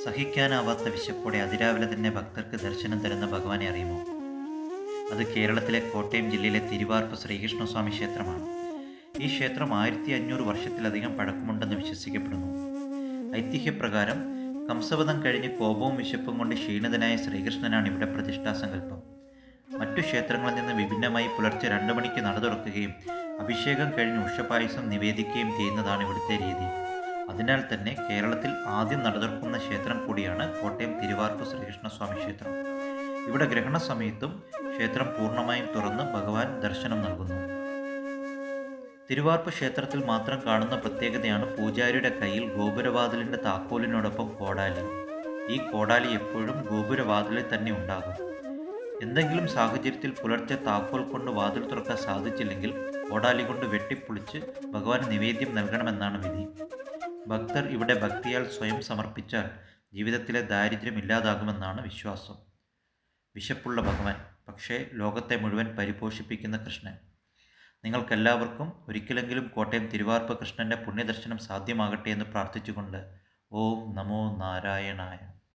സഹിക്കാനാവാത്ത വിശപ്പോടെ അതിരാവിലെ തന്നെ ഭക്തർക്ക് ദർശനം തരുന്ന ഭഗവാനെ അറിയുമോ? അത് കേരളത്തിലെ കോട്ടയം ജില്ലയിലെ തിരുവാർപ്പ് ശ്രീകൃഷ്ണസ്വാമി ക്ഷേത്രമാണ്. ഈ ക്ഷേത്രം 1500 വർഷത്തിലധികം പഴക്കമുണ്ടെന്ന് വിശ്വസിക്കപ്പെടുന്നു. ഐതിഹ്യപ്രകാരം കംസവധം കഴിഞ്ഞ് കോപവും വിശപ്പും കൊണ്ട് ക്ഷീണിതനായ ശ്രീകൃഷ്ണനാണ് ഇവിടെ പ്രതിഷ്ഠാസങ്കല്പം. മറ്റു ക്ഷേത്രങ്ങളിൽ നിന്ന് വിഭിന്നമായി പുലർച്ചെ 2 മണിക്ക് നട തുറക്കുകയും അഭിഷേകം കഴിഞ്ഞ് ഉഷപായസം നിവേദിക്കുകയും ചെയ്യുന്നതാണ് ഇവിടുത്തെ രീതി. അതിനാൽ തന്നെ കേരളത്തിൽ ആദ്യം നടതുറക്കുന്ന ക്ഷേത്രം കൂടിയാണ് കോട്ടയം തിരുവാർപ്പ് ശ്രീകൃഷ്ണസ്വാമി ക്ഷേത്രം. ഇവിടെ ഗ്രഹണ സമയത്തും ക്ഷേത്രം പൂർണ്ണമായും തുറന്ന് ഭഗവാൻ ദർശനം നൽകുന്നു. തിരുവാർപ്പ് ക്ഷേത്രത്തിൽ മാത്രം കാണുന്ന പ്രത്യേകതയാണ് പൂജാരിയുടെ കയ്യിൽ ഗോപുരവാതിലിൻ്റെ താക്കോലിനോടൊപ്പം കോടാലി. ഈ കോടാലി എപ്പോഴും ഗോപുരവാതിലിൽ തന്നെ ഉണ്ടാകും. എന്തെങ്കിലും സാഹചര്യത്തിൽ പുലർച്ചെ താക്കോൽ കൊണ്ട് വാതിൽ തുറക്കാൻ സാധിച്ചില്ലെങ്കിൽ കോടാലി കൊണ്ട് വെട്ടിപ്പൊളിച്ച് ഭഗവാന് നിവേദ്യം നൽകണമെന്നാണ് വിധി. ഭക്തർ ഇവിടെ ഭക്തിയാൽ സ്വയം സമർപ്പിച്ചാൽ ജീവിതത്തിലെ ദാരിദ്ര്യം ഇല്ലാതാകുമെന്നാണ് വിശ്വാസം. വിശപ്പുള്ള ഭഗവാൻ, പക്ഷേ ലോകത്തെ മുഴുവൻ പരിപോഷിപ്പിക്കുന്ന കൃഷ്ണൻ. നിങ്ങൾക്കെല്ലാവർക്കും ഒരിക്കലെങ്കിലും കോട്ടയം തിരുവാർപ്പ് കൃഷ്ണൻ്റെ പുണ്യദർശനം സാധ്യമാകട്ടെ എന്ന് പ്രാർത്ഥിച്ചുകൊണ്ട് ഓം നമോ നാരായണായ.